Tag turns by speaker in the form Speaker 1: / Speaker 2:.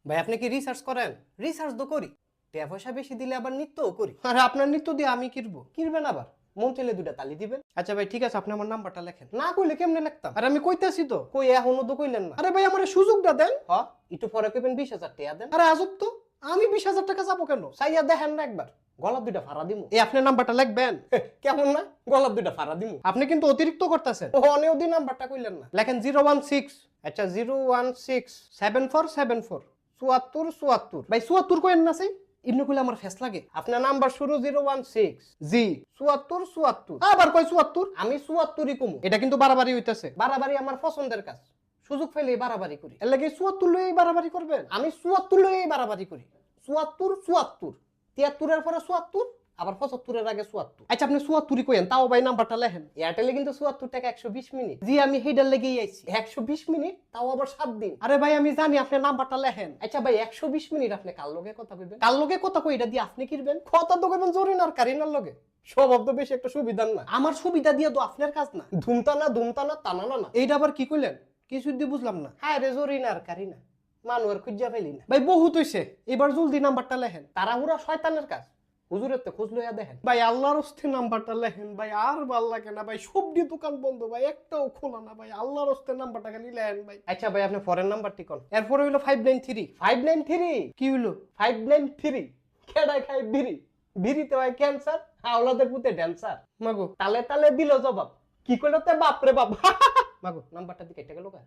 Speaker 1: ভাই আপনি কি রিসার্চ করেন? রিসার্চ তো করি, টাকা পয়সা বেশি দিলে আবার নিত্যও করি। আরে আপনার নিত্য দিয়ে আমি কিনবো, কিনবেন আবার মন চাইলে দুটা তালি দিবেন। আচ্ছা ভাই ঠিক আছে, আপনি আমার নাম্বারটা লেখেন। না কইলে কেমনে লিখতাম? আরে আমি কইতাছি তো, কই এখনো তো কইলেন না। আরে ভাই আমার সুযোগটা দেন। হ্যাঁ একটু পরে কইবেন 20,000 টাকা দেন। আরে আজব তো, আমি 20,000 টাকা যাবো কেন? চাইয়া দেখেন না একবার, গলার দুইটা ফাড়া দিমু। এই আপনি নাম্বারটা লিখবেন। কেমন না, গলার দুইটা ফাড়া দিমু। আপনি কিন্তু অতিরিক্ত করতেছেন। ও অনেক দিন নাম্বারটা কইলেন না, লেখেন 016। আচ্ছা 016 7474 74 74। ভাই 74 কইেন না সেই ইমনে কইলে আমার ফেস লাগে। আপনার নাম্বার শুরু 016 জি 74 74, আবার কই 74? আমি 74ই কমু। এটা কিন্তু বাড়াবাড়ি হইতাছে। বাড়াবাড়ি আমার পছন্দের কাজ, সুযোগ পেলেই বাড়াবাড়ি করি। এর লাগি 74 লইই বাড়াবাড়ি করবেন? আমি 74 লইই বাড়াবাড়ি করি। 74 74 73 এর পরে 74, আবার 75 এর আগে 74। আচ্ছা আপনি 74ই কইেন, তাও ভাই নাম্বারটা লেখেন। এয়ারটেলে কিন্তু 74 টাকা 120 মিনিট। জি আমি হেডার লেগেই আইছি। 120 মিনিট তাও আবার 7 দিন। আরে ভাই আমি জানি, আপনি নাম্বারটা লেখেন। আচ্ছা ভাই 120 মিনিট আপনি কার লগে কথা কইবেন? কার লগে কথা কই এটা দিয়ে আপনি কিরবেন? কথা তো কইবেন জরিনার কারিনার লগে। স্বভাব তো বেশি একটা সুবিধা না। আমার সুবিধা দিয়ে তো আপনার কাজ না। ধুমতানা ধুমতানা টানানা না। এইটা আবার কি কইলেন? কিছু দিয়ে বুঝলাম না। হ্যাঁ রে জরিনার কারিনা মানুয়ের খুঁজা ফেলি না। ভাই বহুত হইছে, এবার জলদি নাম্বারটা লেখেন। তাড়াহুড়া শয়তানের কাজ, হুজুরের তো খোঁজ লইয়া দেখেন। ভাই আল্লাহর হস্তে নাম্বারটা লেখেন ভাই, আর ভাল লাগে না ভাই, সবজি দোকান বন্ধ ভাই, একটাও খোলা না ভাই, আল্লাহর হস্তে নাম্বারটা খালি লেখেন ভাই। আচ্ছা ভাই আপনি ফরেন নাম্বারটি কোন? এরপরে হইলো 593। 593 কি হইলো? 593 কেডা খাই বিড়ি? বিড়িতে হয় ক্যান্সার, হাওলাদের পুতে ড্যান্সার। মাগো তালে তালে দিল জবাব, কি কইলো তে বাপ রে বাপ। মাগো নাম্বারটা দিকে কেটে গেল কা?